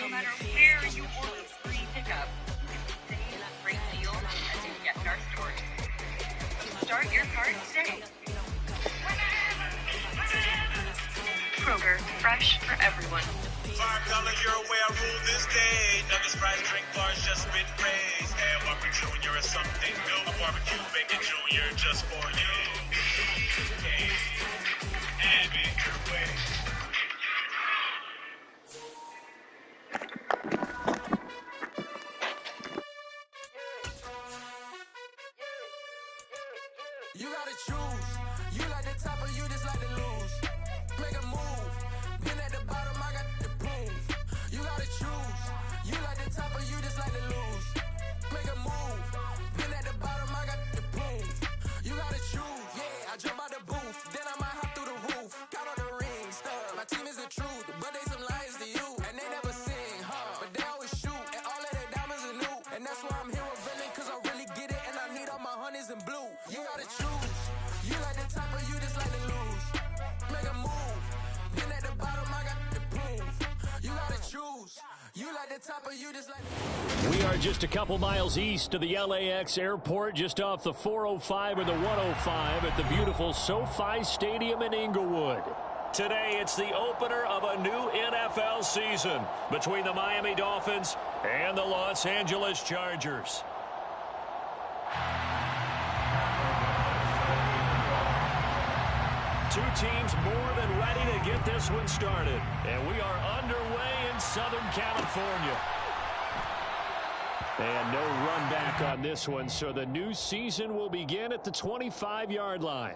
No matter where you order free pickup, save a great deal as you get in our stores. Start your cart today. Kroger, fresh for everyone. $5 your way, I rule this day. Nuggets, fries, drink bars just been raised. And Barbecue Junior is something new. A barbecue bacon junior just for you. Hey, and make your way. You gotta choose. You like the top or you just like to lose. Make a move. Been at the bottom, I got the proof. You gotta choose. You like the top or you just like to lose. Make a move. Been at the bottom, I got the proof. You gotta choose. Yeah, I jump out the booth. Then I might hop through the roof. Count on the rings. My team is the truth, but they some liars to you. And they never sing, huh? But they always shoot. And all of their diamonds are new. And that's why I'm here with Villain, cause I really get it. And I need all my honeys in blue. You gotta choose. You like the top or you just like to lose. Make a move. Been at the bottom, I got the proof. You gotta choose. You like the top or you just like to... We are just a couple miles east of the LAX airport, just off the 405 or the 105 at the beautiful SoFi Stadium in Inglewood. Today, it's the opener of a new NFL season between the Miami Dolphins and the Los Angeles Chargers. Two teams more than ready to get this one started. And we are underway in Southern California. And no run back on this one, so the new season will begin at the 25-yard line.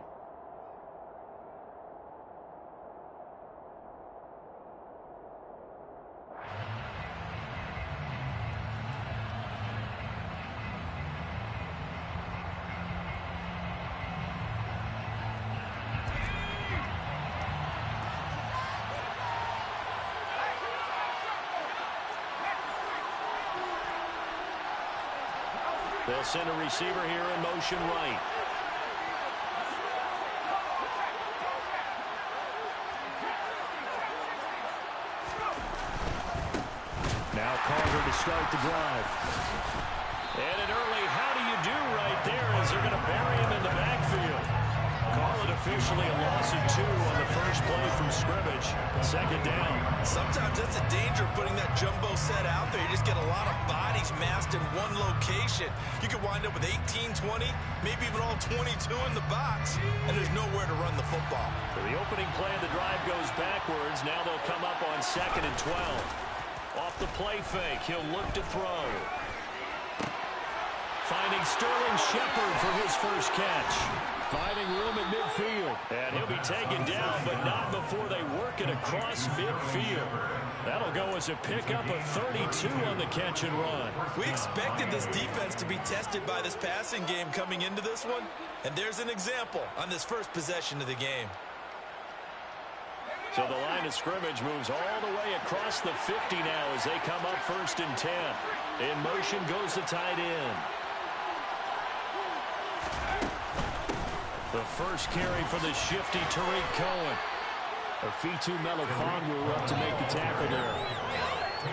They'll send a receiver here in motion right. Now Carter to start the drive. And an early how do you do right there as they're going to bury him in the backfield. Call it officially a loss of 2 on the first play from scrimmage. Second down. Sometimes that's a danger putting that jumbo set out there. You just get a lot of bodies massed in one location. You could wind up with 18, 20, maybe even all 22 in the box, and there's nowhere to run the football. So the opening play of the drive goes backwards. Now they'll come up on 2nd and 12. Off the play fake, he'll look to throw. Finding Sterling Shepard for his first catch. Finding room at midfield. And he'll be taken down, but not before they work it across midfield. That'll go as a pickup of 32 on the catch and run. We expected this defense to be tested by this passing game coming into this one. And there's an example on this first possession of the game. So the line of scrimmage moves all the way across the 50 now as they come up 1st and 10. In motion goes the tight end. The first carry for the shifty Tariq Cohen. Afitu Melifonwu up to make the tackle there.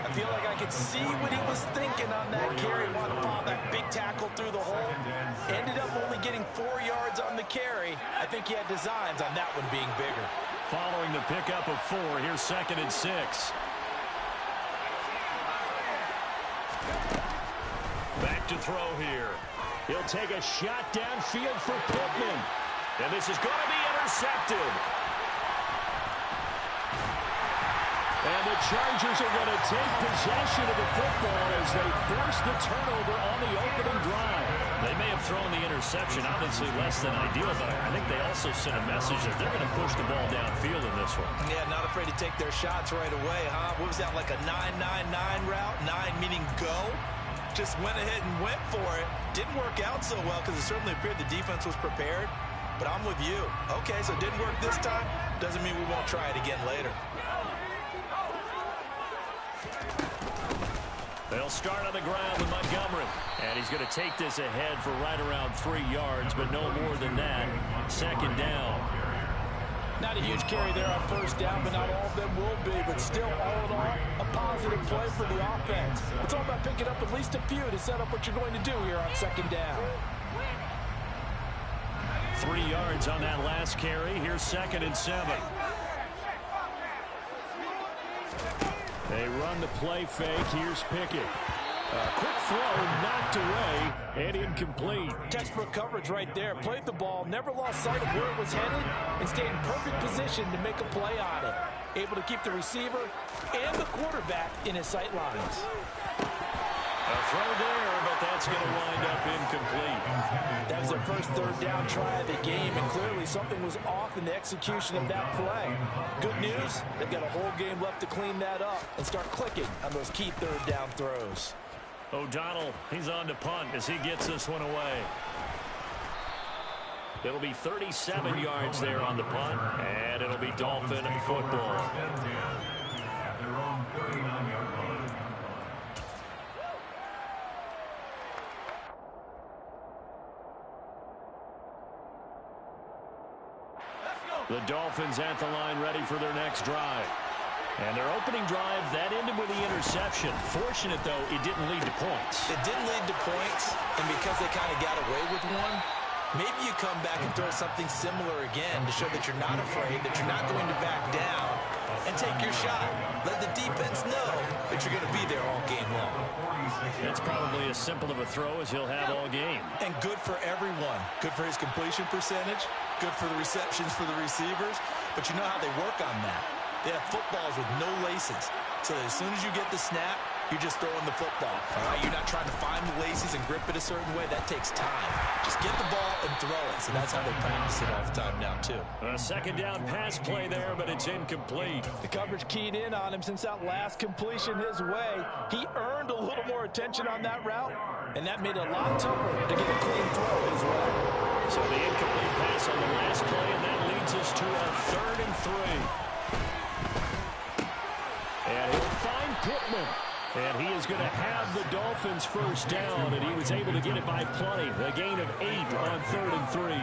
I feel like I could see what he was thinking on that carry. Wanted to pop that big tackle through the hole. Ended up only getting 4 yards on the carry. I think he had designs on that one being bigger. Following the pickup of 4, here's 2nd and 6. Back to throw here. He'll take a shot downfield for Pittman. And this is going to be intercepted. And the Chargers are going to take possession of the football as they force the turnover on the opening drive. They may have thrown the interception, obviously less than ideal, but I think they also sent a message that they're going to push the ball downfield in this one. Yeah, not afraid to take their shots right away, huh? What was that, like a 9-9-9 route? 9 meaning go? Just went ahead and went for it. Didn't work out so well because it certainly appeared the defense was prepared. But I'm with you. Okay, so it didn't work this time. Doesn't mean we won't try it again later. They'll start on the ground with Montgomery. And he's going to take this ahead for right around 3 yards, but no more than that. 2nd down. Not a huge carry there on first down, but not all of them will be. But still, all in all, a positive play for the offense. It's all about picking up at least a few to set up what you're going to do here on second down. 3 yards on that last carry. Here's 2nd and 7. They run the play fake. Here's Pickett. Quick throw, knocked away, and incomplete. Textbook coverage right there. Played the ball, never lost sight of where it was headed, and stayed in perfect position to make a play on it. Able to keep the receiver and the quarterback in his sight lines. A throw there, but that's going to wind up incomplete. That was their first third down try of the game, and clearly something was off in the execution of that play. Good news, they've got a whole game left to clean that up and start clicking on those key third down throws. O'Donnell, he's on to punt as he gets this one away. It'll be 37 yards there on the punt, and it'll be Dolphin football. The Dolphins at the line ready for their next drive. And their opening drive, that ended with the interception. Fortunate, though, it didn't lead to points. It didn't lead to points, and because they kind of got away with one, maybe you come back and throw something similar again to show that you're not afraid, that you're not going to back down, and take your shot. Let the defense know that you're going to be there all game long. That's probably as simple of a throw as he'll have all game. And good for everyone. Good for his completion percentage, good for the receptions for the receivers, but you know how they work on that. They have footballs with no laces, so that as soon as you get the snap, you're just throwing the football. All right? You're not trying to find the laces and grip it a certain way. That takes time. Just get the ball and throw it. So that's how they practice it all the time now, too. A second down pass play there, but it's incomplete. The coverage keyed in on him since that last completion his way. He earned a little more attention on that route, and that made it a lot tougher to get a clean throw his way. So the incomplete pass on the last play, and that leads us to a 3rd and 3. And he'll find Pittman. And he is going to have the Dolphins first down, and he was able to get it by plenty. A gain of 8 on 3rd and 3.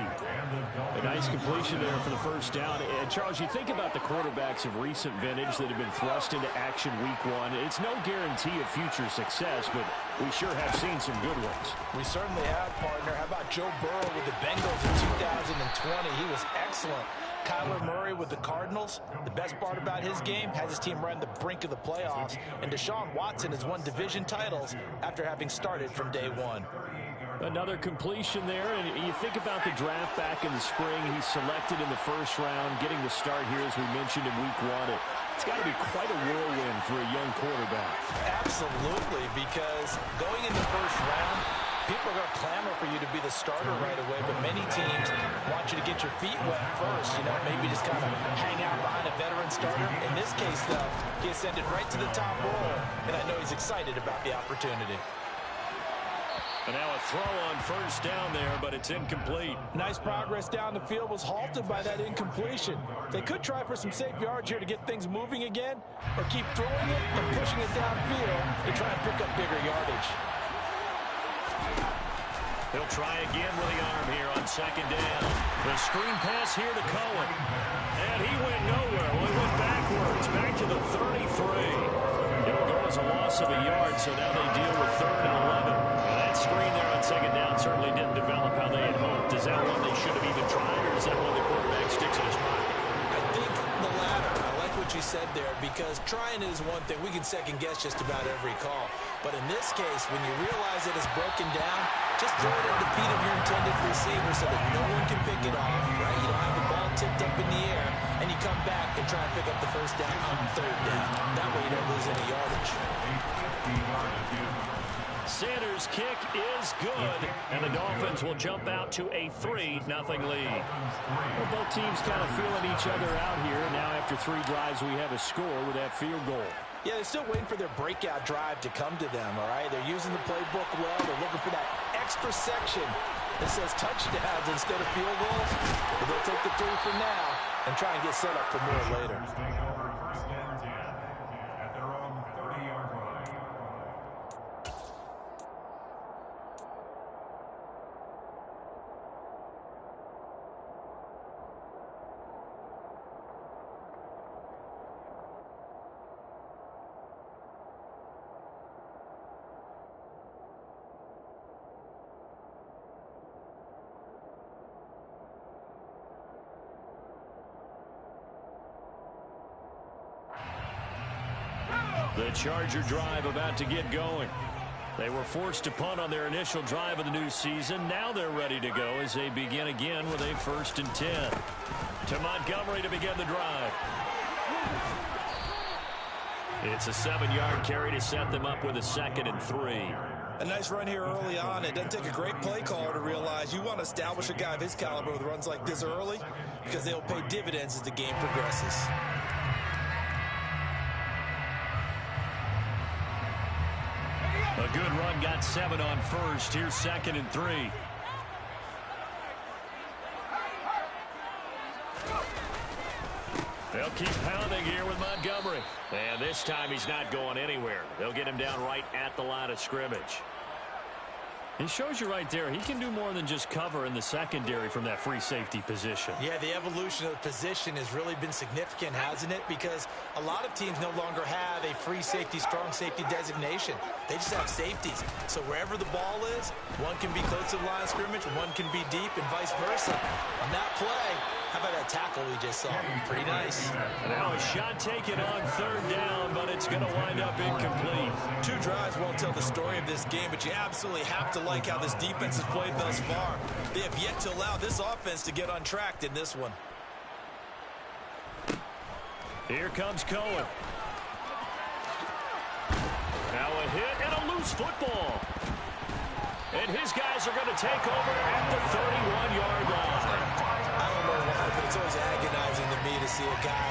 A nice completion there for the first down. And Charles, you think about the quarterbacks of recent vintage that have been thrust into action week 1. It's no guarantee of future success, but we sure have seen some good ones. We certainly have, partner. How about Joe Burrow with the Bengals in 2020? He was excellent. Kyler Murray with the Cardinals. The best part about his game, has his team right on the brink of the playoffs. And Deshaun Watson has won division titles after having started from day 1. Another completion there, and you think about the draft back in the spring. He's selected in the first round, getting the start here, as we mentioned, in week 1. It's got to be quite a whirlwind for a young quarterback. Absolutely, because going in the first round, people are going to clamor for you to be the starter right away, but many teams want you to get your feet wet first, maybe just kind of hang out behind a veteran starter. In this case, though, he ascended right to the top role, and I know he's excited about the opportunity. And now a throw on first down there, but it's incomplete. Nice progress down the field, was halted by that incompletion. They could try for some safe yards here to get things moving again, or keep throwing it and pushing it downfield to try and pick up bigger yardage. He'll try again with the arm here on second down. The screen pass here to Cohen. And he went nowhere. Well, he went backwards, back to the 33. It'll go as a loss of a yard, so now they deal with 3rd and 11. Now that screen there on second down certainly didn't develop how they had hoped. Is that one they should have even tried, or is that one the quarterback sticks in his pocket? I think the latter. I like what you said there, because trying is one thing. We can second guess just about every call. But in this case, when you realize that it's broken down, just throw it at the feet of your intended receiver so that no one can pick it off, right? You don't have the ball tipped up in the air, and you come back and try and pick up the first down on 3rd down. That way you don't lose any yardage. Sanders' kick is good, and the Dolphins will jump out to a 3-0 lead. Well, both teams kind of feeling each other out here. Now after 3 drives, we have a score with that field goal. Yeah, they're still waiting for their breakout drive to come to them, all right? They're using the playbook well. They're looking for that extra section that says touchdowns instead of field goals. But they'll take the 3 for now and try and get set up for more later. The Charger drive about to get going. They were forced to punt on their initial drive of the new season. Now they're ready to go as they begin again with a 1st and 10. To Montgomery to begin the drive. It's a 7-yard carry to set them up with a 2nd and 3. A nice run here early on. It doesn't take a great play caller to realize you want to establish a guy of his caliber with runs like this early because they'll pay dividends as the game progresses. A good run, got 7 on 1st. Here's 2nd and 3. They'll keep pounding here with Montgomery. And this time he's not going anywhere. They'll get him down right at the line of scrimmage. He shows you right there, he can do more than just cover in the secondary from that free safety position. Yeah, the evolution of the position has really been significant, hasn't it? Because a lot of teams no longer have a free safety, strong safety designation. They just have safeties. So wherever the ball is, one can be close to the line of scrimmage, one can be deep, and vice versa. On that play, how about that tackle we just saw? Pretty nice. Now a shot taken on 3rd down, but it's going to wind up incomplete. 2 drives won't tell the story of this game, but you absolutely have to like how this defense has played thus far. They have yet to allow this offense to get untracked in this one. Here comes Cohen. Now a hit and a loose football. And his guys are going to take over at the 31-yard line. I don't know why, but it's always agonizing to me to see a guy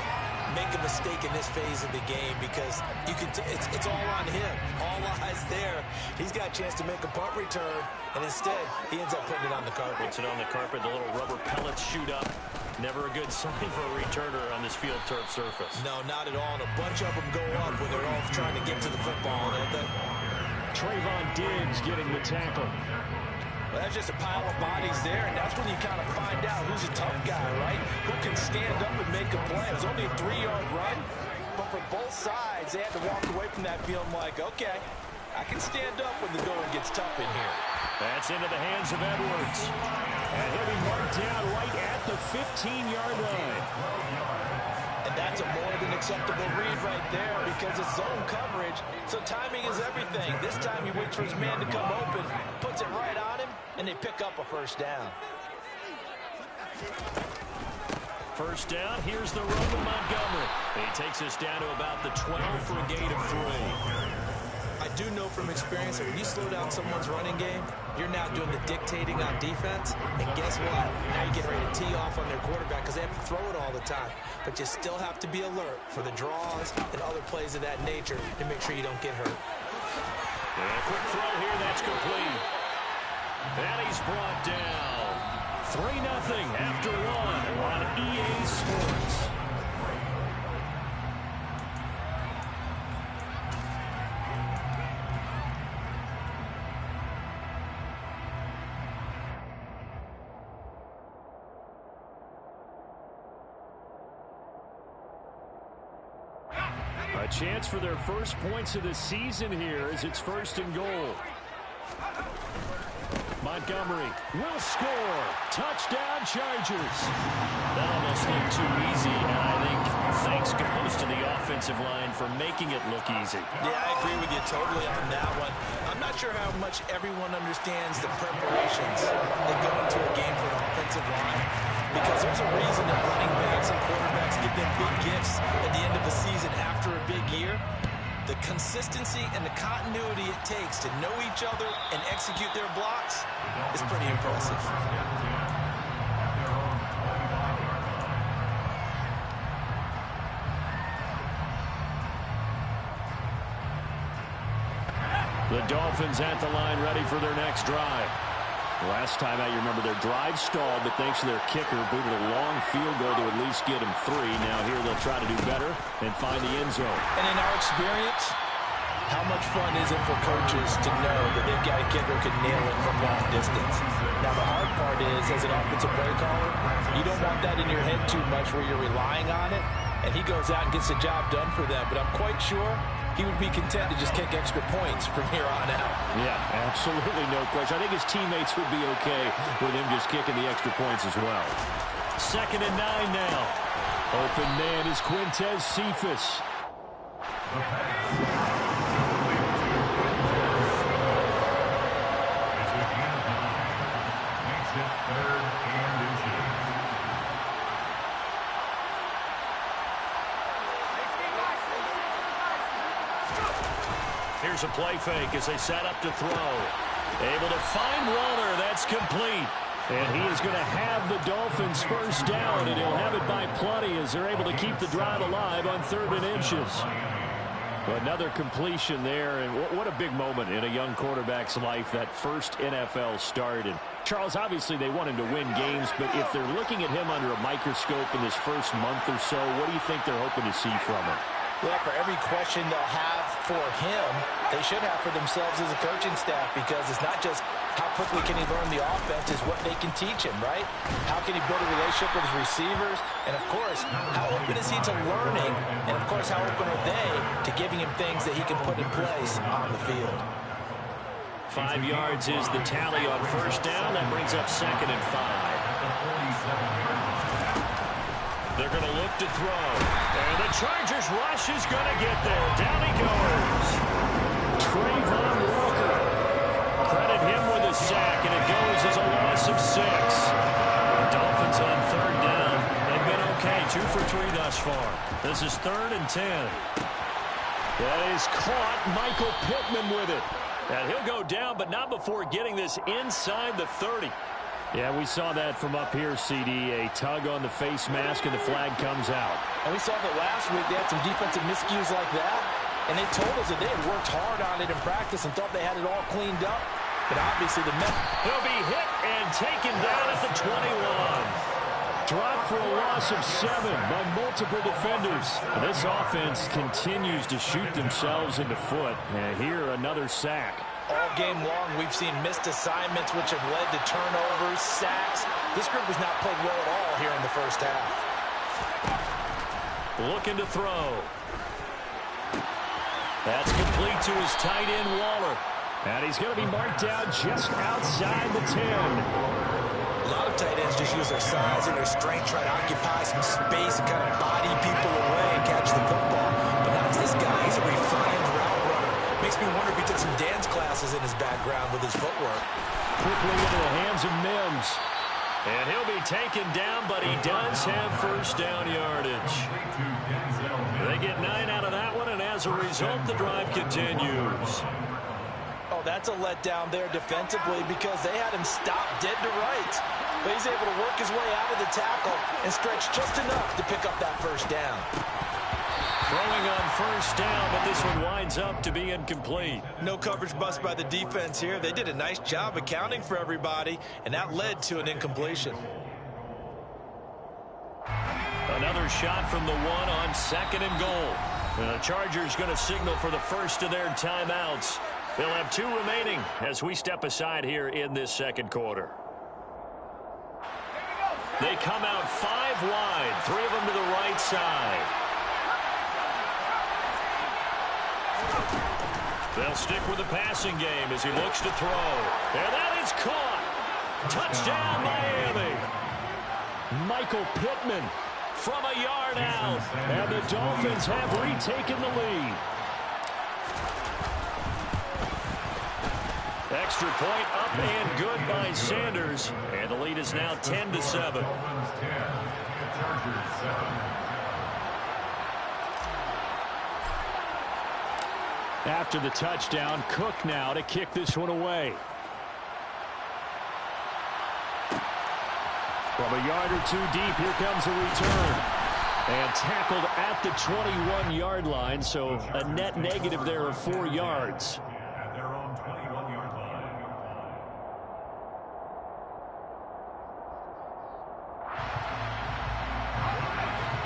make a mistake in this phase of the game because you can. It's all on him. All eyes there. He's got a chance to make a punt return, and instead he ends up putting it on the carpet. Puts it on the carpet. The little rubber pellets shoot up. Never a good sign for a returner on this field turf surface. No, not at all. And a bunch of them go up when they're all trying to get to the football, don't they? Trayvon Diggs getting the tackle. Well, that's just a pile of bodies there, and that's when you kind of find out who's a tough guy, right? Who can stand up and make a play. It was only a 3-yard run, but for both sides, they had to walk away from that feeling like, okay, I can stand up when the going gets tough in here. That's into the hands of Edwards. And he'll be marked down right at the 15-yard line. And that's a more than acceptable read right there because it's zone coverage, so timing is everything. This time he waits for his man to come open, puts it right on him, and they pick up a 1st down. 1st down, here's the run to Montgomery. He takes us down to about the 12 for a gain of 3. I do know from experience that when you slow down someone's running game, you're now doing the dictating on defense. And guess what? Now you get ready to tee off on their quarterback because they have to throw it all the time. But you still have to be alert for the draws and other plays of that nature to make sure you don't get hurt. And a quick throw here, that's complete. And he's brought down. 3-0 after 1 on EA Sports. A chance for their first points of the season here as it's 1st and goal. Montgomery will score. Touchdown, Chargers. That almost looked too easy, and I think thanks goes to the offensive line for making it look easy. Yeah, I agree with you totally on that one. I'm not sure how much everyone understands the preparations that go into a game for an offensive line, because there's a reason that running backs and quarterbacks get them big gifts at the end of the season after a big year. The consistency and the continuity it takes to know each other and execute their blocks is pretty impressive. The Dolphins at the line ready for their next drive. Last time out, you remember their drive stalled, but thanks to their kicker, booted a long field goal to at least get them 3. Now here they'll try to do better and find the end zone. And in our experience, how much fun is it for coaches to know that they've got a kicker who can nail it from long distance? Now the hard part is, as an offensive play caller, you don't want that in your head too much where you're relying on it, and he goes out and gets the job done for them. But I'm quite sure he would be content to just kick extra points from here on out. Yeah, absolutely no question. I think his teammates would be okay with him just kicking the extra points as well. 2nd and 9 now. Open man is Quintez Cephas. Here's a play fake as they set up to throw. Able to find Waller. That's complete. And he is going to have the Dolphins first down, and he'll have it by plenty as they're able to keep the drive alive on 3rd and inches. Another completion there, and what a big moment in a young quarterback's life, that first NFL start. And Charles, obviously they want him to win games, but if they're looking at him under a microscope in this first month or so, what do you think they're hoping to see from him? Well, for every question they'll have for him, they should have for themselves as a coaching staff, because it's not just how quickly can he learn the offense, it's what they can teach him, right? How can he build a relationship with his receivers? And, of course, how open is he to learning? And, of course, how open are they to giving him things that he can put in place on the field? 5 yards is the tally on first down. That brings up 2nd and 5. They're going to look to throw. And the Chargers rush is going to get there. Down he goes. Trayvon Walker. Credit him with a sack, and it goes as a loss of 6. The Dolphins on 3rd down. They've been okay. 2 for 3 thus far. This is 3rd and 10. That is caught. Michael Pittman with it. And he'll go down, but not before getting this inside the 30. Yeah, we saw that from up here, CD. A tug on the face mask, and the flag comes out. And we saw that last week. They had some defensive miscues like that, and they told us that they had worked hard on it in practice and thought they had it all cleaned up. But obviously the men... He'll be hit and taken down at the 21. Dropped for a loss of 7 by multiple defenders. This offense continues to shoot themselves in the foot. And here, another sack. All game long, we've seen missed assignments, which have led to turnovers, sacks. This group has not played well at all here in the first half. Looking to throw. That's complete to his tight end, Waller. And he's going to be marked down just outside the 10. A lot of tight ends just use their size and their strength, try to occupy some space and kind of body people away and catch the football. But not this guy. He's a refined route runner. Makes me wonder if he took some dance classes in his background with his footwork. Quickly into the hands of Mims. And he'll be taken down, but he does have first down yardage. They get 9 out of that one, and as a result, the drive continues. Oh, that's a letdown there defensively, because they had him stopped dead to rights. But he's able to work his way out of the tackle and stretch just enough to pick up that first down. Throwing on first down, but this one winds up to be incomplete. No coverage bust by the defense here. They did a nice job accounting for everybody, and that led to an incompletion. Another shot from the 1 on 2nd and goal. And the Chargers going to signal for the first of their timeouts. They'll have 2 remaining as we step aside here in this second quarter. They come out 5 wide, 3 of them to the right side. They'll stick with the passing game as he looks to throw. And that is caught. Touchdown, Miami. Michael Pittman from a yard out. And the Dolphins have retaken the lead. Extra point up and good by Sanders. And the lead is now 10-7. After the touchdown, Cook now to kick this one away. From a yard or 2 deep, here comes a return. And tackled at the 21-yard line, so a net negative there of 4 yards.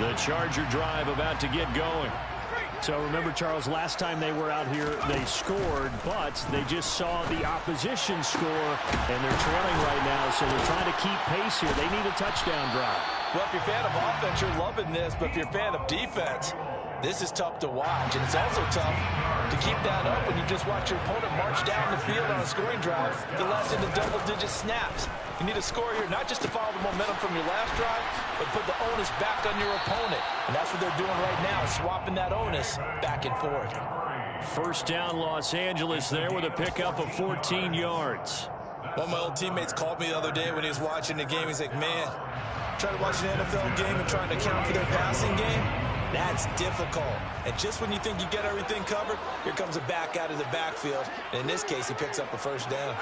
The Charger drive about to get going. So remember, Charles, last time they were out here, they scored, but they just saw the opposition score, and they're trailing right now, so they're trying to keep pace here. They need a touchdown drive. Well, if you're a fan of offense, you're loving this, but if you're a fan of defense, this is tough to watch, and it's also tough to keep that up when you just watch your opponent march down the field on a scoring drive that lasts into double-digit snaps. You need a score here, not just to follow the momentum from your last drive, but put the onus back on your opponent. And that's what they're doing right now, swapping that onus back and forth. First down, Los Angeles there with a pickup of 14 yards. One of my old teammates called me the other day when he was watching the game. He's like, man, trying to watch an NFL game and trying to account for their passing game. That's difficult. And just when you think you get everything covered, here comes a back out of the backfield. And in this case, he picks up a first down.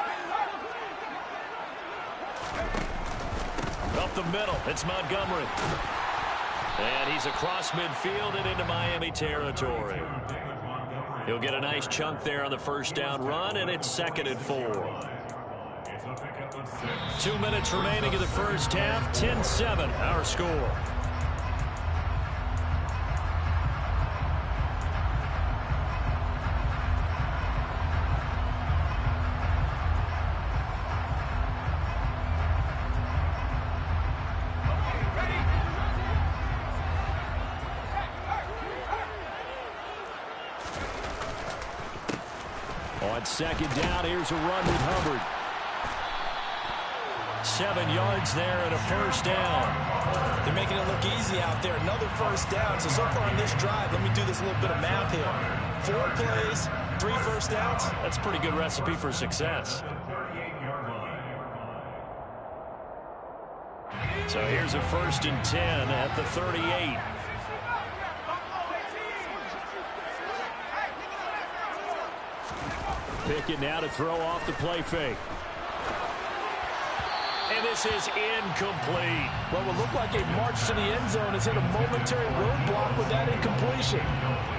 Up the middle, it's Montgomery. And he's across midfield and into Miami territory. He'll get a nice chunk there on the first down run, and it's 2nd and 4. 2 minutes remaining in the first half, 10-7, our score. On 2nd down, here's a run with Hubbard. 7 yards there and a first down. They're making it look easy out there. Another first down. So far on this drive, let me do this little bit of math here. 4 plays, 3 first downs. That's a pretty good recipe for success. So here's a 1st and 10 at the 38. Pickett now to throw off the play fake. And this is incomplete. Well, it looked like a march to the end zone has hit a momentary roadblock with that incompletion.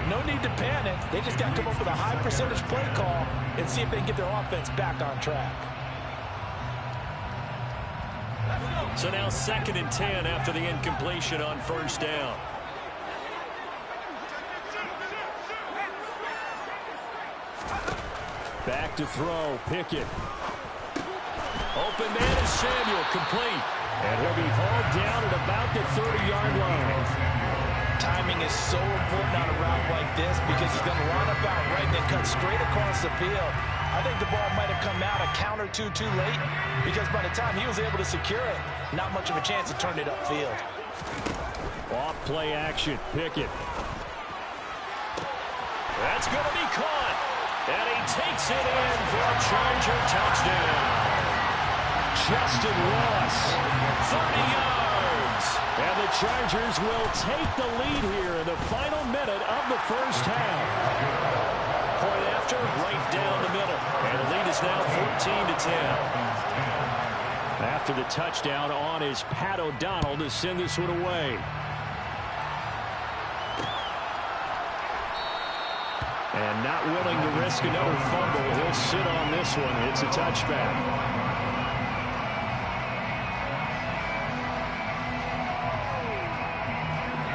No need to panic. They just got to come up with a high percentage play call and see if they can get their offense back on track. So now 2nd and 10 after the incompletion on first down. Back to throw, Pickett. Open man is Samuel, complete. And he'll be hauled down at about the 30-yard line. Timing is so important on a route like this because he's going to run about right and then cut straight across the field. I think the ball might have come out a count or two too late because by the time he was able to secure it, not much of a chance to turn it upfield. Off play action, Pickett. That's going to be caught. And he takes it in for a Charger touchdown. Justin Ross, 30 yards. And the Chargers will take the lead here in the final minute of the first half. Point after, right down the middle. And the lead is now 14-10. After the touchdown on is Pat O'Donnell to send this one away. And not willing to risk another fumble. He'll sit on this one. It's a touchback.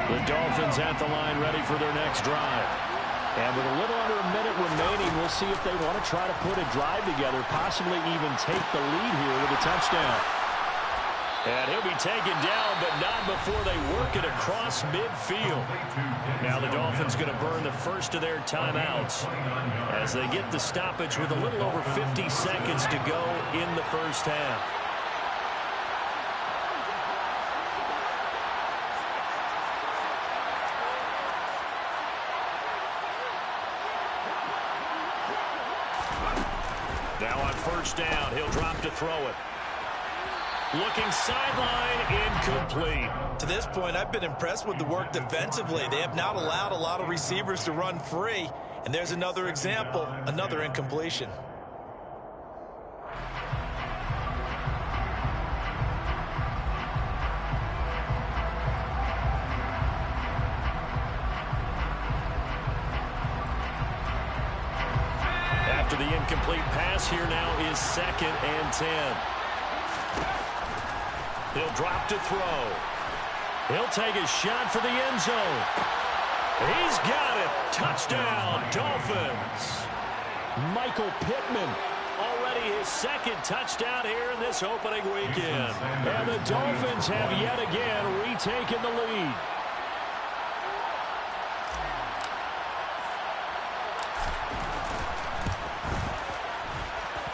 The Dolphins at the line ready for their next drive. And with a little under a minute remaining, we'll see if they want to try to put a drive together, possibly even take the lead here with a touchdown. And he'll be taken down, but not before they work it across midfield. Now the Dolphins going to burn the first of their timeouts as they get the stoppage with a little over 50 seconds to go in the first half. Now on first down, he'll drop to throw it. Looking sideline, incomplete. To this point, I've been impressed with the work defensively. They have not allowed a lot of receivers to run free. And there's another example, another incompletion. After the incomplete pass, here now is 2nd and 10. He'll drop to throw. He'll take a shot for the end zone. He's got it. Touchdown, Dolphins. Michael Pittman, already his 2nd touchdown here in this opening weekend. And the Dolphins have yet again retaken the lead.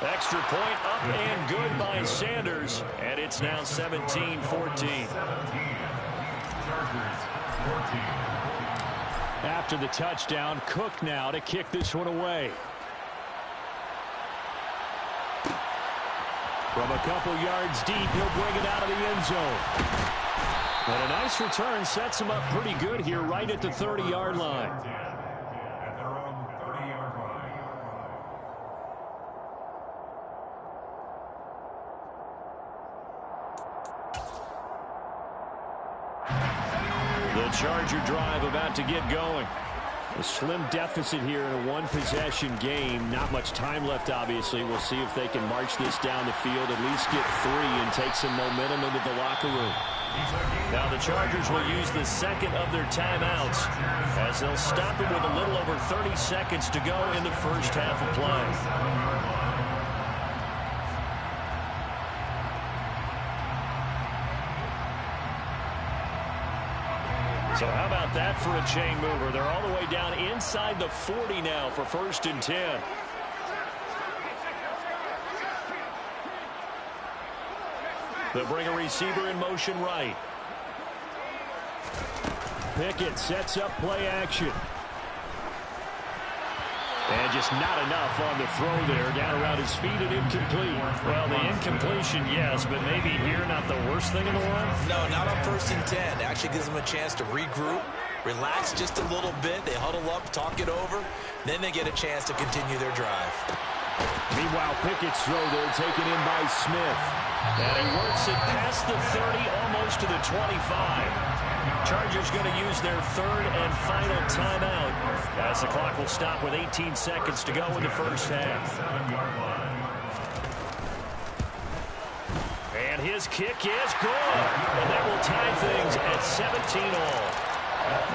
Extra point up and good by Sanders. And it's now 17-14. After the touchdown, Cook now to kick this one away. From a couple yards deep, he'll bring it out of the end zone. And a nice return sets him up pretty good here right at the 30-yard line. At their own 30-yard line. The Charger drive about to get going. A slim deficit here in a one-possession game. Not much time left, obviously. We'll see if they can march this down the field, at least get 3 and take some momentum into the locker room. Now the Chargers will use the second of their timeouts as they'll stop it with a little over 30 seconds to go in the first half of play. So how about that for a chain mover? They're all the way down inside the 40 now for 1st and 10. They'll bring a receiver in motion right. Pickett sets up play action. And just not enough on the throw there. Down around his feet and incomplete. Well, the incompletion, yes, but maybe here not the worst thing in the world? No, not on 1st and 10. Actually gives them a chance to regroup, relax just a little bit. They huddle up, talk it over. Then they get a chance to continue their drive. Meanwhile, Pickett's throw there taken in by Smith. And he works it past the 30, almost to the 25. Chargers going to use their 3rd and final timeout as the clock will stop with 18 seconds to go in the first half. And his kick is good. And that will tie things at 17-all.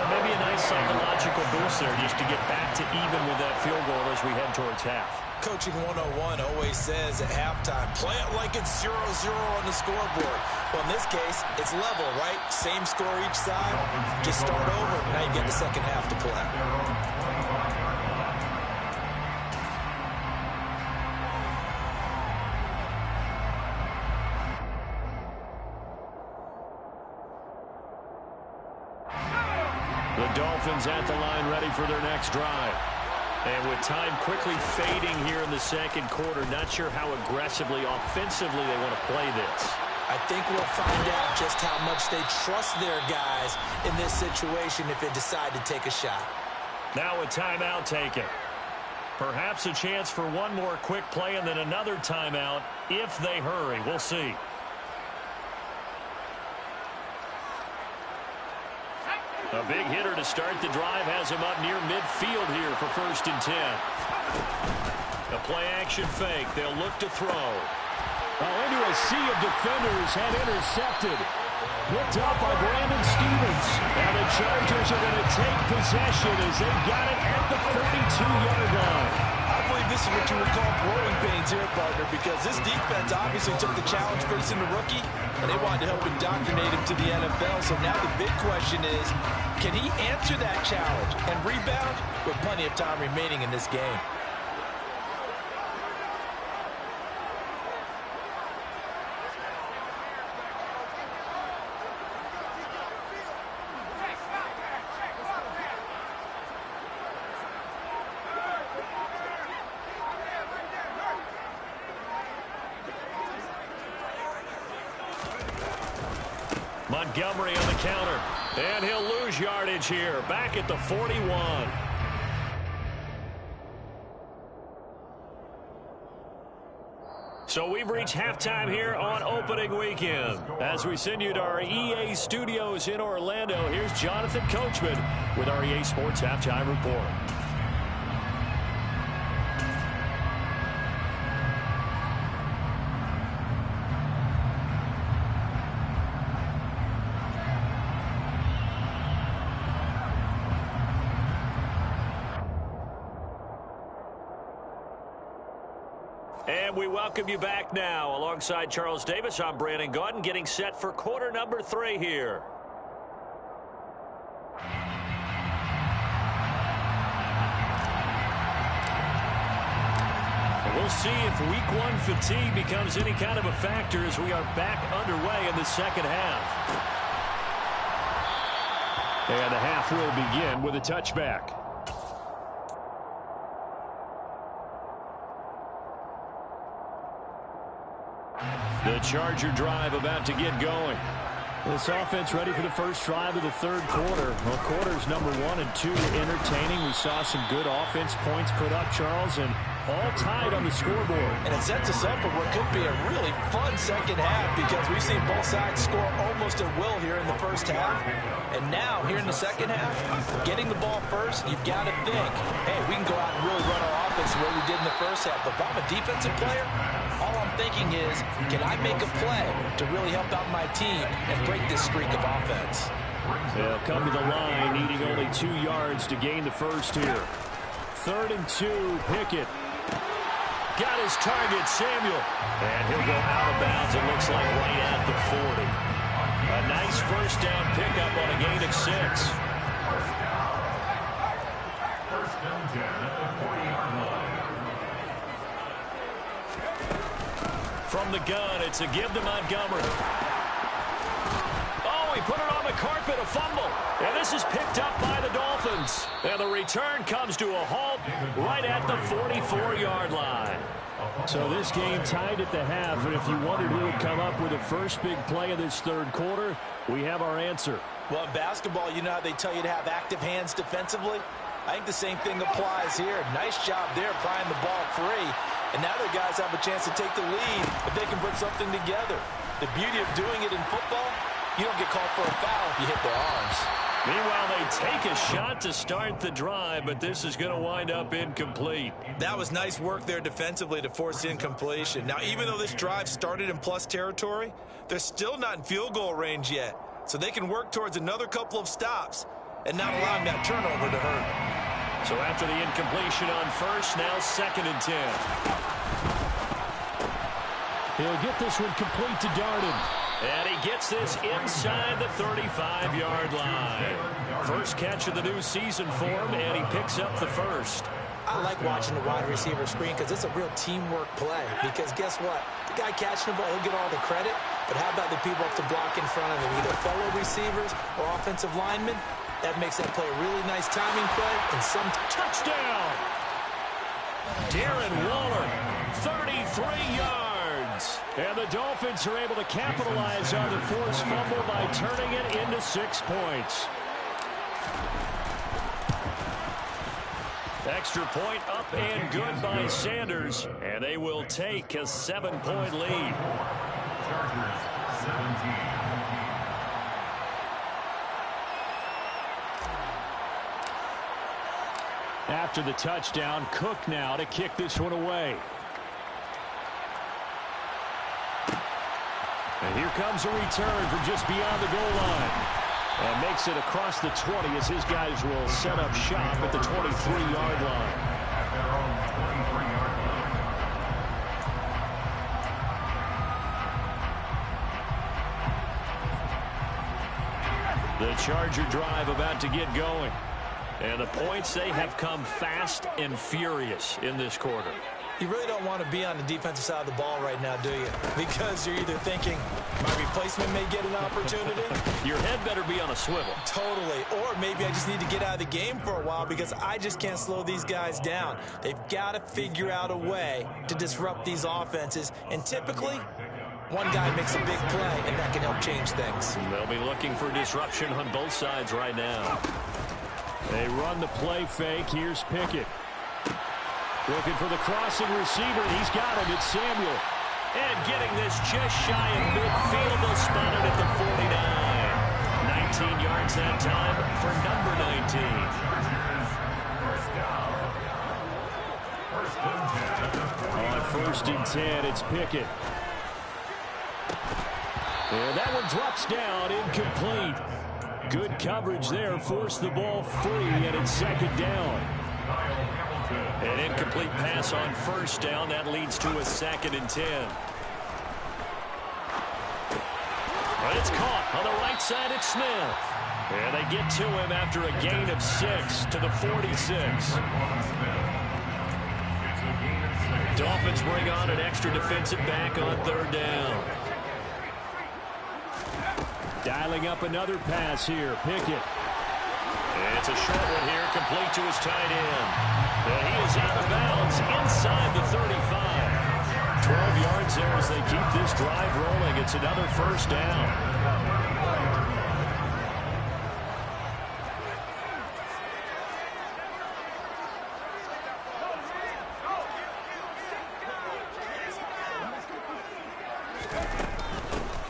Maybe a nice psychological boost there just to get back to even with that field goal as we head towards half. Coaching 101 always says at halftime, play it like it's 0-0 on the scoreboard. Well, in this case, it's level, right? Same score each side. Just start over. Now you get the second half to play. The Dolphins at the line ready for their next drive. And with time quickly fading here in the second quarter, not sure how aggressively, offensively they want to play this. I think we'll find out just how much they trust their guys in this situation if they decide to take a shot. Now a timeout taken. Perhaps a chance for one more quick play and then another timeout if they hurry. We'll see. A big hitter to start the drive has him up near midfield here for 1st and 10. A play-action fake. They'll look to throw. Into a sea of defenders and intercepted. Picked up by Brandon Stevens. And the Chargers are going to take possession as they've got it at the 42-yard line. I believe this is what you would call growing pains here, partner, because this defense obviously took the challenge facing the rookie, and they wanted to help indoctrinate him to the NFL. So now the big question is, can he answer that challenge and rebound with plenty of time remaining in this game? Montgomery on the counter. And he'll lose yardage here. Back at the 41. So we've reached halftime here on opening weekend. As we send you to our EA studios in Orlando, here's Jonathan Coachman with our EA Sports Halftime Report. And we welcome you back now. Alongside Charles Davis, I'm Brandon Gaudin, getting set for quarter number 3 here. We'll see if week 1 fatigue becomes any kind of a factor as we are back underway in the second half. And the half will begin with a touchback. The Charger drive about to get going. This offense ready for the first drive of the third quarter. Well, quarters number 1 and 2 entertaining. We saw some good offense points put up, Charles, and all tied on the scoreboard. And it sets us up for what could be a really fun second half because we've seen both sides score almost at will here in the first half. And now, here in the second half, getting the ball first, you've got to think, hey, we can go out and really run our offense the way we did in the first half. But if I'm a defensive player, all I'm thinking is, can I make a play to really help out my team and break this streak of offense? They'll come to the line, needing only 2 yards to gain the first here. 3rd and 2, Pickett. Got his target, Samuel. And he'll go out of bounds, it looks like right at the 40. A nice first down pickup on a gain of 6. First and 10 at the 40-yard line. From the gun, it's a give to Montgomery. Oh, he put it on the carpet, a fumble. And this is picked up by the Dolphins. And the return comes to a halt right at the 44-yard line. So this game tied at the half, and if you wondered who would come up with the first big play of this third quarter, we have our answer. Well, in basketball, you know how they tell you to have active hands defensively? I think the same thing applies here. Nice job there prying the ball free. And now the guys have a chance to take the lead if they can put something together. The beauty of doing it in football, you don't get called for a foul if you hit their arms. Meanwhile, they take a shot to start the drive, but this is going to wind up incomplete. That was nice work there defensively to force incompletion. Now, even though this drive started in plus territory, they're still not in field goal range yet. So they can work towards another couple of stops and not allowing that turnover to hurt. So after the incompletion on first, now 2nd and 10. He'll get this one complete to Darden. And he gets this inside the 35-yard line. First catch of the new season for him, and he picks up the first. I like watching the wide receiver screen because it's a real teamwork play. Because guess what? The guy catching the ball, he'll get all the credit. But how about the people up to block in front of him, either fellow receivers or offensive linemen? That makes that play a really nice timing play and some touchdown. Darren Waller, 33 yards. And the Dolphins are able to capitalize on the forced fumble by turning it into 6 points. Extra point up and good by Sanders, and they will take a 7-point lead. Chargers, 17. After the touchdown, Cook now to kick this one away. And here comes a return from just beyond the goal line. And makes it across the 20 as his guys will set up shop at the 23-yard line. At their own 23-yard line. The Charger drive about to get going. And the points, they have come fast and furious in this quarter. You really don't want to be on the defensive side of the ball right now, do you? Because you're either thinking, my replacement may get an opportunity. Your head better be on a swivel. Totally. Or maybe I just need to get out of the game for a while because I just can't slow these guys down. They've got to figure out a way to disrupt these offenses. And typically, one guy makes a big play, and that can help change things. They'll be looking for disruption on both sides right now. They run the play fake. Here's Pickett. Looking for the crossing receiver. He's got it. It's Samuel. And getting this just shy of midfield. They'll spot it at the 49. 19 yards that time for number 19. First and 10 at the 40. On 1st and 10, it's Pickett. And that one drops down, incomplete. Good coverage there, forced the ball free, and it's 2nd down. An incomplete pass on 1st down. That leads to a 2nd and 10. But it's caught on the right side. It's Smith. And they get to him after a gain of 6 to the 46. Dolphins bring on an extra defensive back on 3rd down. Dialing up another pass here. Pickett. It's a short one here, complete to his tight end. And he is out of bounds inside the 35. 12 yards there as they keep this drive rolling. It's another first down.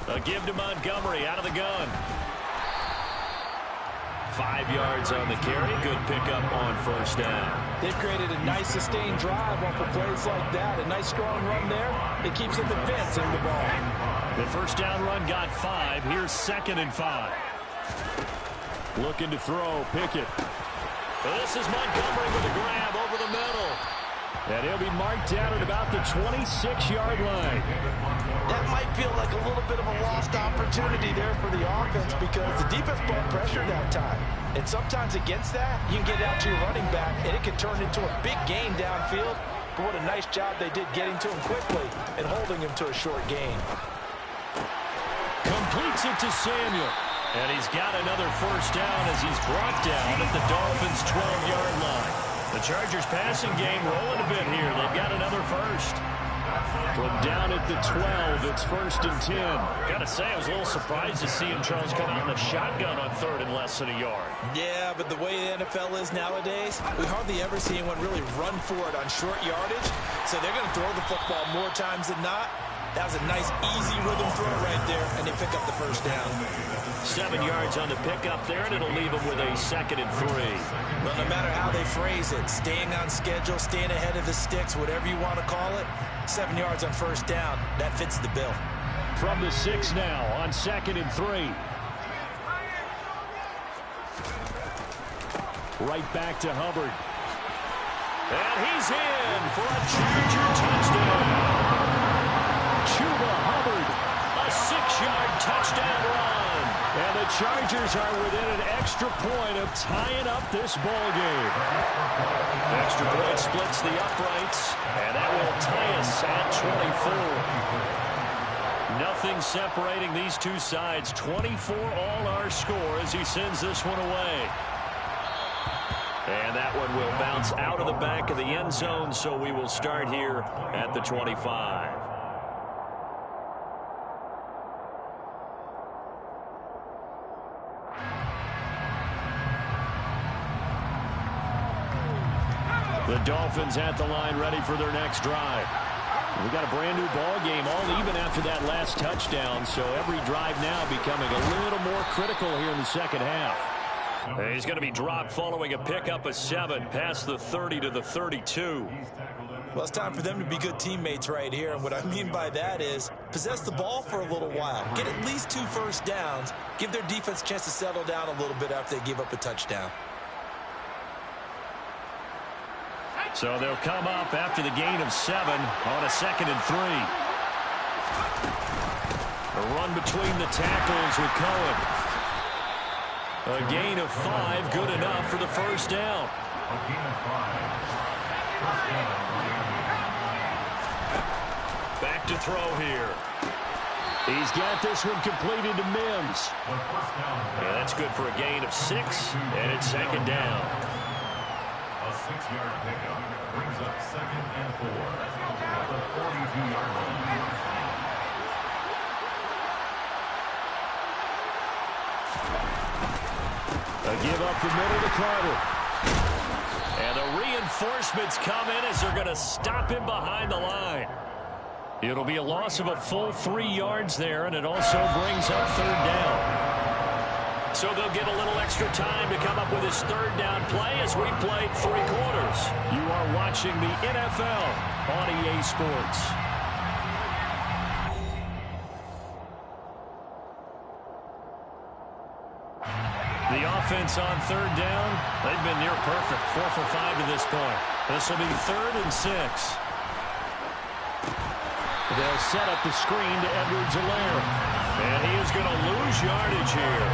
A give to Montgomery out of the gun. 5 yards on the carry. Good pickup on first down. They've created a nice sustained drive off of plays like that. A nice strong run there. It keeps them advancing the ball. The first down run got 5. Here's 2nd and 5. Looking to throw. Pickett. This is Montgomery with a grab over the middle. And he'll be marked down at about the 26-yard line. That might feel like a little bit of a lost opportunity there for the offense because the defense brought pressure that time. And sometimes against that, you can get out to your running back, and it can turn into a big gain downfield. But what a nice job they did getting to him quickly and holding him to a short gain. Completes it to Samuel. And he's got another first down as he's brought down at the Dolphins' 12-yard line. The Chargers passing game rolling a bit here. They've got another first. From down at the 12, it's 1st and 10. Got to say, I was a little surprised to see him, Charles, come out in the shotgun on 3rd and less than a yard. Yeah, but the way the NFL is nowadays, we hardly ever see anyone really run for it on short yardage. So they're going to throw the football more times than not. That was a nice, easy rhythm throw right there, and they pick up the first down. 7 yards on the pickup there, and it'll leave them with a 2nd and 3. Well, no matter how they phrase it, staying on schedule, staying ahead of the sticks, whatever you want to call it, 7 yards on first down, that fits the bill. From the 6 now on 2nd and 3. Right back to Hubbard. And he's in for a Charger touchdown. Chuba Hubbard, a 6-yard touchdown run. And the Chargers are within an extra point of tying up this ball game. Extra point splits the uprights, and that will tie us at 24. Nothing separating these two sides. 24 all our score as he sends this one away. And that one will bounce out of the back of the end zone, so we will start here at the 25. The Dolphins at the line ready for their next drive. We got a brand new ball game, all even after that last touchdown, so every drive now becoming a little more critical here in the second half. He's going to be dropped following a pickup of 7 past the 30 to the 32. Well, it's time for them to be good teammates right here, and what I mean by that is possess the ball for a little while, get at least 2 first downs, give their defense a chance to settle down a little bit after they give up a touchdown. So they'll come up after the gain of 7 on a 2nd and 3. A run between the tackles with Cohen. A gain of 5, good enough for the first down. Back to throw here. He's got this one completed to Mims. Yeah, that's good for a gain of 6, and it's 2nd down. A 6-yard pickup brings up 2nd and 4 at the 42-yard line. A give up the middle to Carter. And the reinforcements come in as they're going to stop him behind the line. It'll be a loss of a full 3 yards there, and it also brings up 3rd down. So they'll get a little extra time to come up with his 3rd down play as we played 3 quarters. You are watching the NFL on EA Sports. The offense on 3rd down, they've been near perfect. 4 for 5 to this point. This will be 3rd and 6. They'll set up the screen to Edwards-Helaire. And he is going to lose yardage here.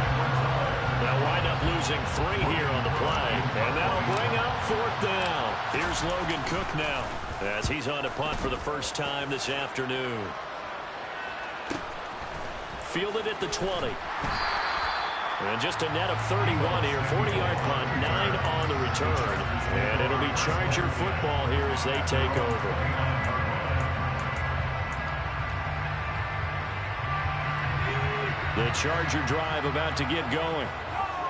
They'll wind up losing 3 here on the play. And that'll bring up 4th down. Here's Logan Cook now as he's on to punt for the first time this afternoon. Fielded at the 20. And just a net of 31 here. 40-yard punt, 9 on the return. And it'll be Charger football here as they take over. The Charger drive about to get going.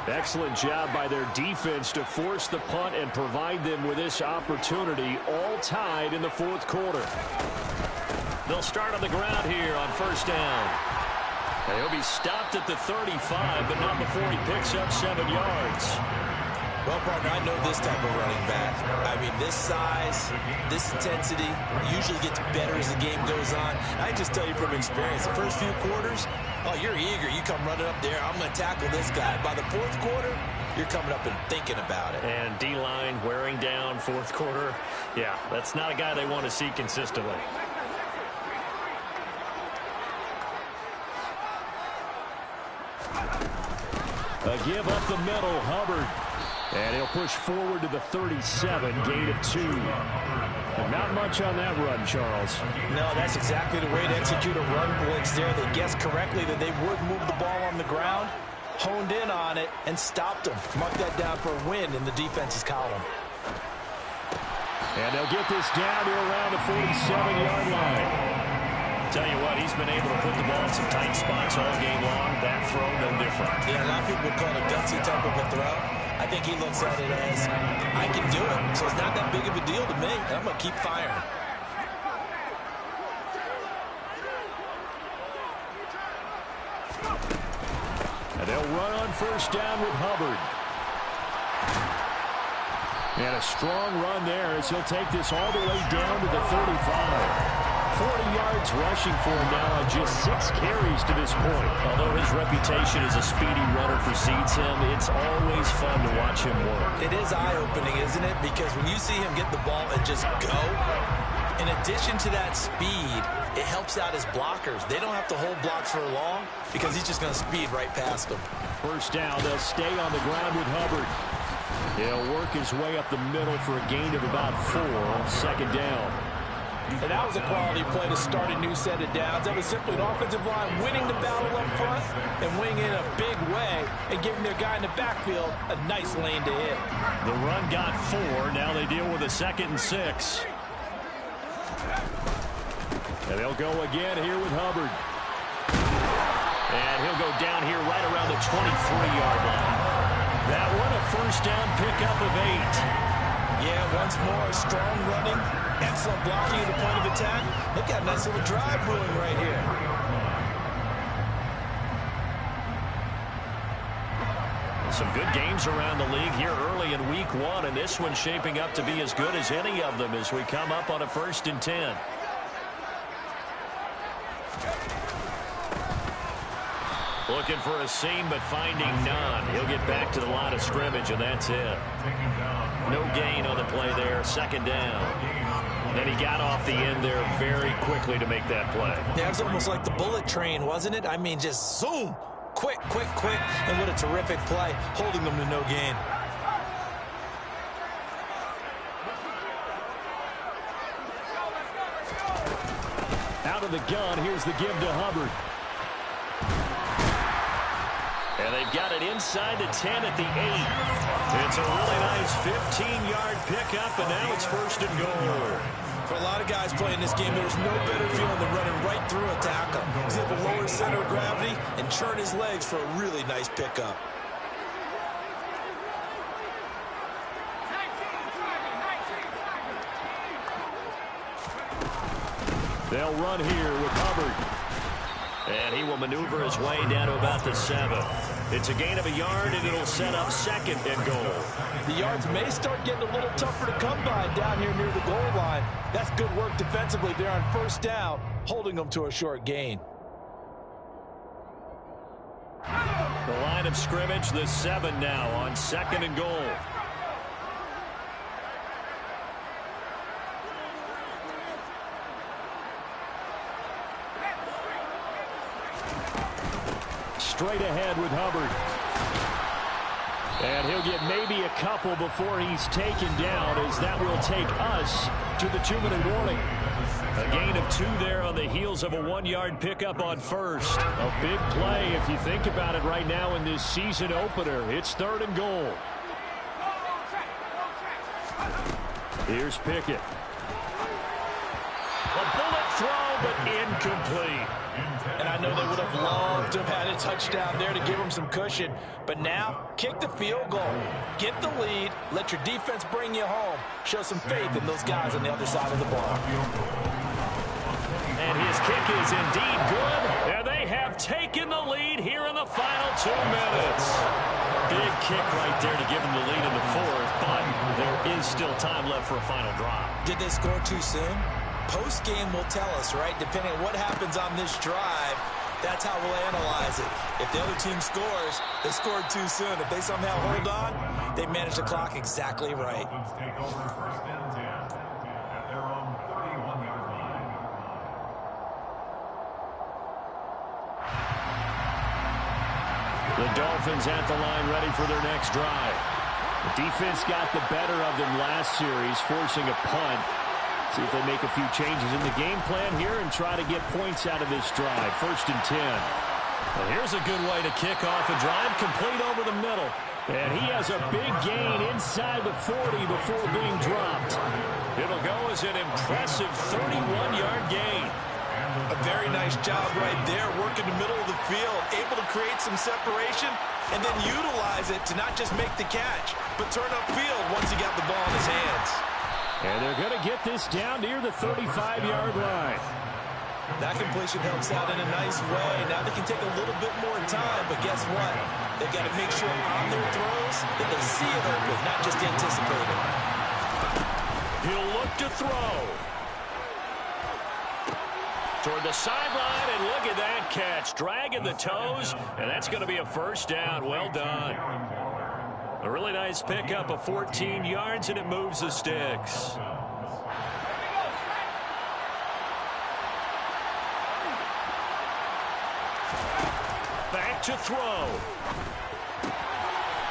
Excellent job by their defense to force the punt and provide them with this opportunity, all tied in the fourth quarter. They'll start on the ground here on first down. And he'll be stopped at the 35, but not before he picks up 7 yards. Well, partner, I know this type of running back. I mean, this size, this intensity usually gets better as the game goes on. I just tell you from experience, the first few quarters, oh, you're eager. You come running up there, I'm going to tackle this guy. By the fourth quarter, you're coming up and thinking about it. And D-line wearing down fourth quarter. Yeah, that's not a guy they want to see consistently. A give up the middle, Hubbard. And he'll push forward to the 37, gain of 2. And not much on that run, Charles. No, that's exactly the way to execute a run blitz there. They guessed correctly that they would move the ball on the ground, honed in on it, and stopped them. Mark that down for a win in the defense's column. And they'll get this down to around the 47-yard line. Tell you what, he's been able to put the ball in some tight spots all game long. That throw, no different. Yeah, a lot of people would call it a gutsy type of a throw. I think he looks at it as, I can do it, so it's not that big of a deal to me. I'm going to keep firing. And they'll run on first down with Hubbard. And a strong run there as he'll take this all the way down to the 35. 40 yards rushing for him now on just 6 carries to this point. Although his reputation as a speedy runner precedes him, it's always fun to watch him work. It is eye-opening, isn't it? Because when you see him get the ball and just go, in addition to that speed, it helps out his blockers. They don't have to hold blocks for long because he's just going to speed right past them. First down, they'll stay on the ground with Hubbard. He'll work his way up the middle for a gain of about 4 on second down. And that was a quality play to start a new set of downs. That was simply an offensive line winning the battle up front and winning in a big way and giving their guy in the backfield a nice lane to hit. The run got 4. Now they deal with a 2nd and 6. And they'll go again here with Hubbard. And he'll go down here right around the 23-yard line. That one a first down pickup of 8. Yeah, once more, strong running, excellent blocking at the point of attack. Look at a nice little drive brewing right here. Some good games around the league here early in week 1, and this one's shaping up to be as good as any of them as we come up on a 1st and 10. Looking for a seam, but finding none. He'll get back to the line of scrimmage, and that's it. No gain on the play there, 2nd down. Then he got off the end there very quickly to make that play. Yeah, it was almost like the bullet train, wasn't it? I mean, just zoom. Quick, quick, quick. And what a terrific play, holding them to no gain. Out of the gun, here's the give to Hubbard. And they've got it inside the 10 at the 8. It's a really nice 15-yard pickup, and now it's 1st and goal. For a lot of guys playing this game, there's no better feeling than running right through a tackle. He's able to lower his center of gravity and churn his legs for a really nice pickup. They'll run here with Hubbard. And he will maneuver his way down to about the 7. It's a gain of a yard, and it'll set up 2nd and goal. The yards may start getting a little tougher to come by down here near the goal line. That's good work defensively there on 1st down, holding them to a short gain. The line of scrimmage, the 7 now on 2nd and goal. Straight ahead with Hubbard. And he'll get maybe a couple before he's taken down, as that will take us to the 2-minute warning. A gain of 2 there on the heels of a 1-yard pickup on 1st. A big play if you think about it right now in this season opener. It's 3rd and goal. Here's Pickett. A bullet throw, but incomplete. And I know they would have loved to have had a touchdown there to give them some cushion. But now, kick the field goal. Get the lead. Let your defense bring you home. Show some faith in those guys on the other side of the ball. And his kick is indeed good. And they have taken the lead here in the final 2 minutes. Big kick right there to give them the lead in the fourth, but there is still time left for a final drive. Did they score too soon? Post-game will tell us, right? Depending on what happens on this drive, that's how we'll analyze it. If the other team scores, they scored too soon. If they somehow hold on, they manage the clock exactly right. Take over first and 10 at their own 31-yard line. The Dolphins at the line ready for their next drive. The defense got the better of them last series, forcing a punt. See if they make a few changes in the game plan here and try to get points out of this drive. 1st and 10. Well, here's a good way to kick off a drive, complete over the middle. And he has a big gain inside the 40 before being dropped. It'll go as an impressive 31-yard gain. A very nice job right there, working the middle of the field, able to create some separation, and then utilize it to not just make the catch, but turn upfield once he got the ball in his hands. And they're going to get this down near the 35-yard line. That completion helps out in a nice way. Now they can take a little bit more time, but guess what? They've got to make sure on their throws that they see it open, not just anticipate it. He'll look to throw. Toward the sideline, and look at that catch. Dragging the toes, and that's going to be a first down. Well done. A really nice pickup of 14 yards, and it moves the sticks. Back to throw.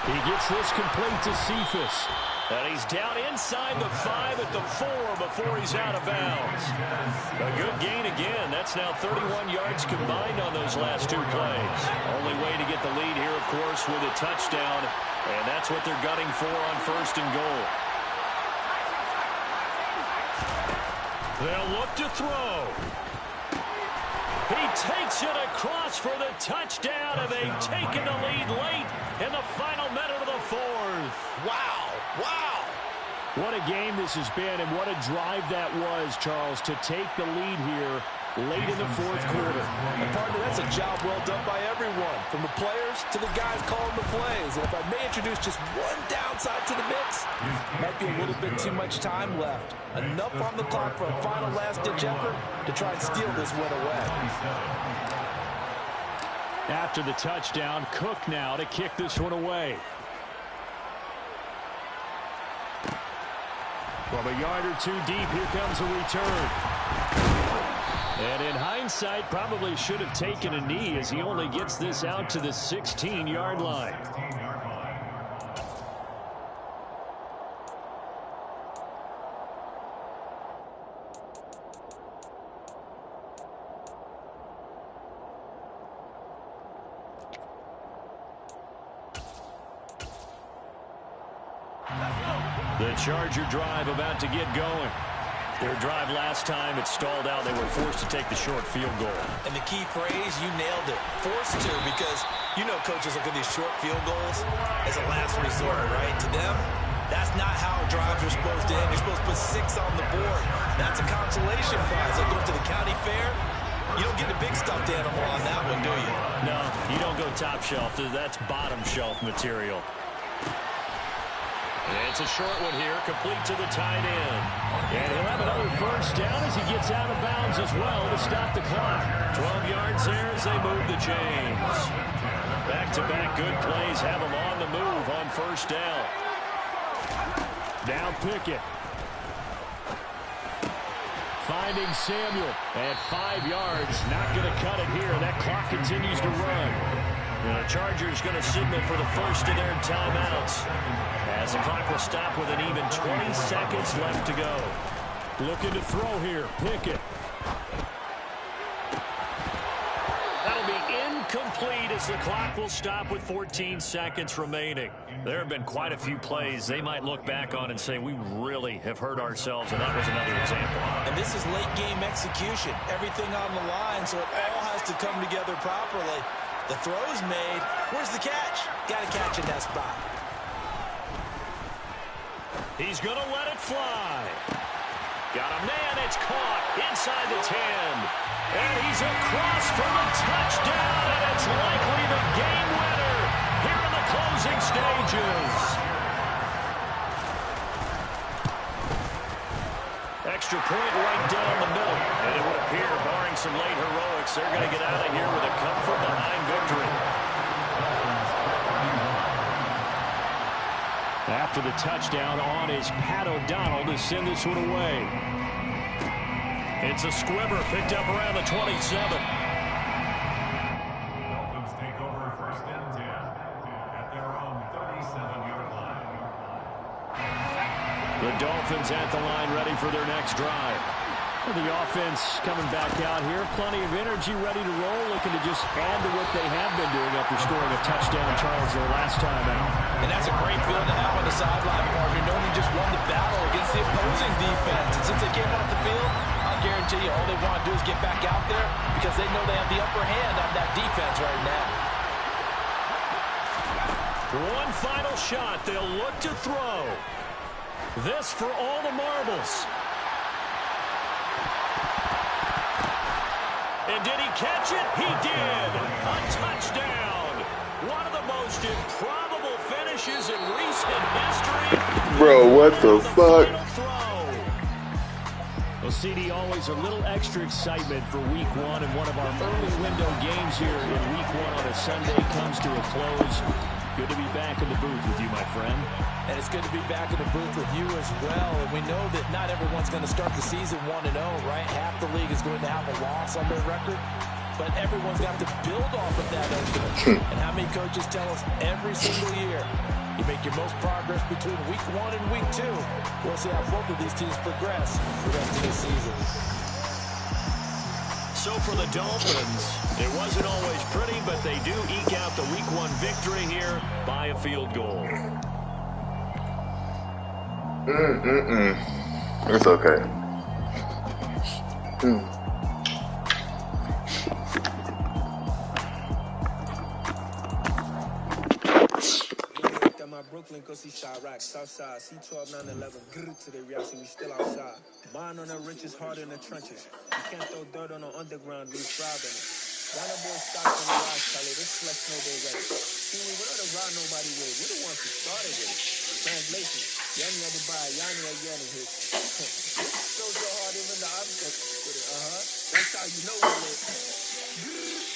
He gets this complete to Cephas. And he's down inside the 5 at the 4 before he's out of bounds. A good gain again. That's now 31 yards combined on those last 2 plays. Only way to get the lead here, of course, with a touchdown. And that's what they're gunning for on 1st and goal. They'll look to throw. He takes it across for the touchdown, and they've taken the lead late in the final minute of the 4th. Wow. Wow. What a game this has been, and what a drive that was, Charles, to take the lead here late in the 4th quarter. And partner, that's a job well done by everyone, from the players to the guys calling the plays. And if I may introduce just one downside to the mix, might be a little bit too much time left. Enough on the clock for a final last-ditch effort to try and steal this win away. After the touchdown, Cook now to kick this one away. From a yard or 2 deep, here comes a return. And in hindsight, probably should have taken a knee as he only gets this out to the 16-yard line. The Charger drive about to get going. Their drive last time, it stalled out. They were forced to take the short field goal. And the key phrase, you nailed it. Forced to, because you know coaches look at these short field goals as a last resort, right? To them, that's not how drives are supposed to end. You're supposed to put 6 on the board. That's a consolation prize. Like going to the county fair, you don't get a big stuffed animal on that one, do you? No, you don't go top shelf. That's bottom shelf material. And it's a short one here, complete to the tight end. And he'll have another first down as he gets out of bounds as well to stop the clock. 12 yards there as they move the chains. Back-to-back good plays have them on the move on first down. Now Pickett. Finding Samuel at 5 yards. Not going to cut it here. That clock continues to run. And the Chargers going to signal for the first of their timeouts, as the clock will stop with an even 20 seconds left to go. Looking to throw here. Pickett. That'll be incomplete. incomplete as the clock will stop with 14 seconds remaining. There have been quite a few plays they might look back on and say, we really have hurt ourselves, and that was another example. And this is late game execution. Everything on the line, so it all has to come together properly. The throw's made. Where's the catch? Got to catch in that spot. He's going to let it fly. Got a man. It's caught inside the 10. And he's across for the touchdown, and it's likely the game winner here in the closing stages. Extra point right down the middle. And it would appear, barring some late heroics, they're going to get out of here with a come-from-behind victory. After the touchdown, on is Pat O'Donnell to send this one away. It's a squibber picked up around the 27. Dolphins take over first and 10 at their own 37-yard line. The Dolphins at the line ready for their next drive. Well, the offense coming back out here, plenty of energy, ready to roll, looking to just add to what they have been doing after scoring a touchdown, Charles, their last time out. And that's a great feeling to have on the sideline, partner, knowing you just won the battle against the opposing defense. And since they came off the field, I guarantee you all they want to do is get back out there because they know they have the upper hand on that defense right now. One final shot. They'll look to throw. This for all the marbles. And did he catch it? He did. A touchdown. One of the most improbable finishes in recent history. Bro, what the fuck? Well, CD, always a little extra excitement for week one, and one of our early window games here in week one on a Sunday comes to a close. Good to be back in the booth with you, my friend. And it's good to be back in the booth with you as well. And we know that not everyone's going to start the season 1-0, right? Half the league is going to have a loss on their record. But everyone's got to build off of that opener. And how many coaches tell us every single year, you make your most progress between week 1 and week 2. We'll see how both of these teams progress the rest of the season. So for the Dolphins, it wasn't always pretty, but they do eke out the week 1 victory here by a field goal. It's okay. Brooklyn, go see Chirac, Southside, C12, 911, grrr to the reaction, we still outside. Mine on the riches, hard in the trenches. You can't throw dirt on the underground, we proud of it. Y'all the boys stocks on the rise, Charlie, this flex no they ready. See, we without a ride nobody with, we the ones who started with it. Translation, Yanni had to buy, Yanni had Yanni hit. So hard, even the object with it, that's how you know we lit.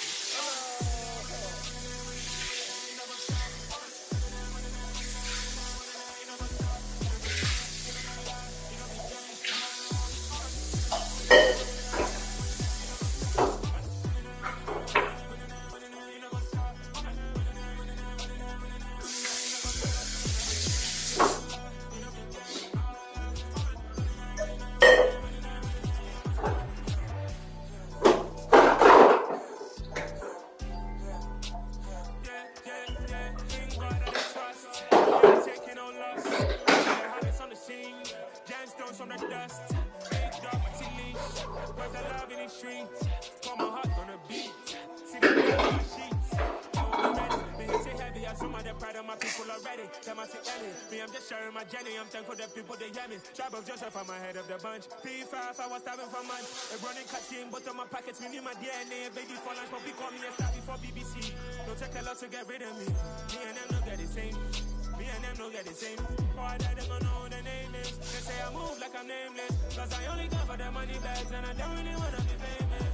Joseph, I'm ahead of the bunch. P5, I was starving for months. A running cutscene, but on my pockets, me my DNA. Baby for lunch, but we call me a star before BBC. Don't take a lot to get rid of me. Me and them don't get the same. Me and them don't get the same. Boy, I don't know who the name is. They say I move like I'm nameless. Cause I only come for the money bags, and I don't really wanna be famous.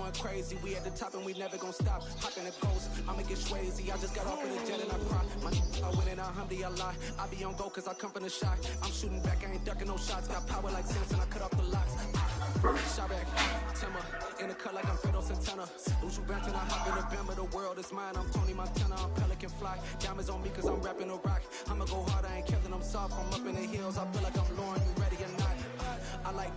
going crazy. We at the top and we never gonna stop. Hop in the ghost, I'ma get crazy. I just got off of the jet and I cry. I win and alhamdulillah. I be on go cause I come from the shot. I'm shooting back, I ain't ducking no shots. Got power like Samson, I cut off the locks. Shot back, Timber, in the cut like I'm Fredo Santana. Lose you back and I hop in the Bama. The world is mine, I'm Tony Montana. I'm Pelican Fly, diamonds on me cause I'm rapping a rock. I'ma go hard, I ain't killing them soft. I'm up in the hills, I feel like I'm Lauren, you ready or not? I like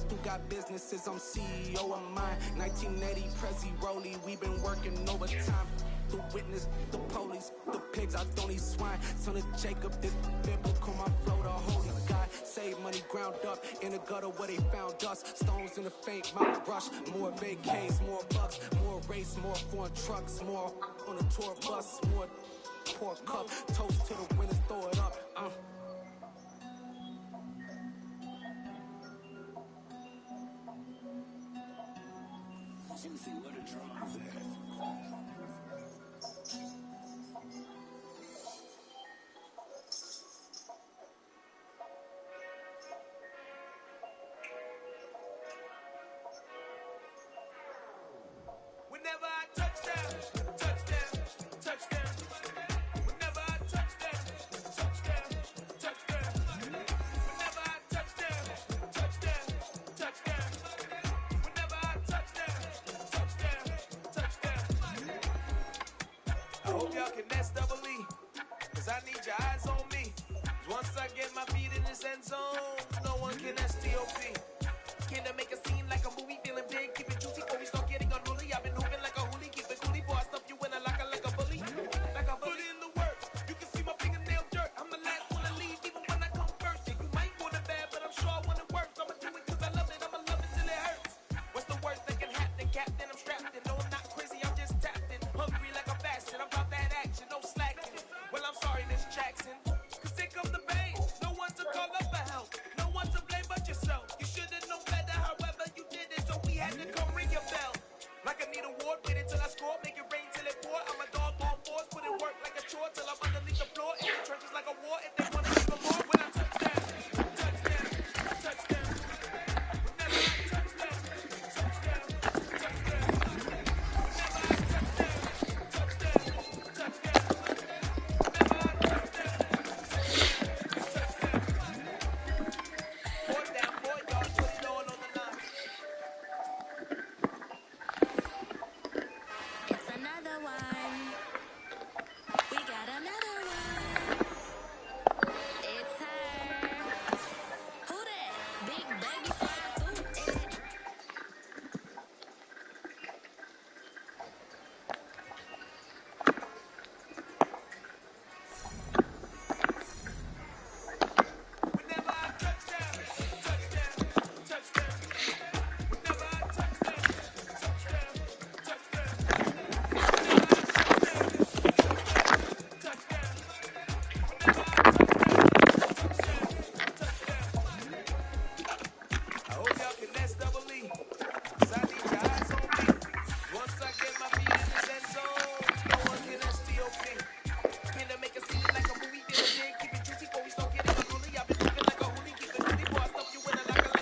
who got businesses, I'm CEO of mine. 1980, Prezi Rolly, we been working overtime. The witness, the police, the pigs, I don't eat swine. Son of Jacob, this biblical, my flow, the holy God. Save money ground up in the gutter where they found dust. Stones in the faint mouth rush. More vacays, more bucks, more race, more foreign trucks, more on a tour bus, more pour cup. Toast to the winners, throw it up. Juicy, what a draw is that? Whenever I touch them, touch them, touch them. Whenever I touch them, touch them, touch them. Whenever I touch them, touch them, touch them. Whenever I touch them, touch them, touch them. I hope y'all can nest double E, cause I need your eyes on me. Once I get my feet in this end zone, no one can STOP. Can I make a scene like a movie, feeling big, keep it juicy before we start?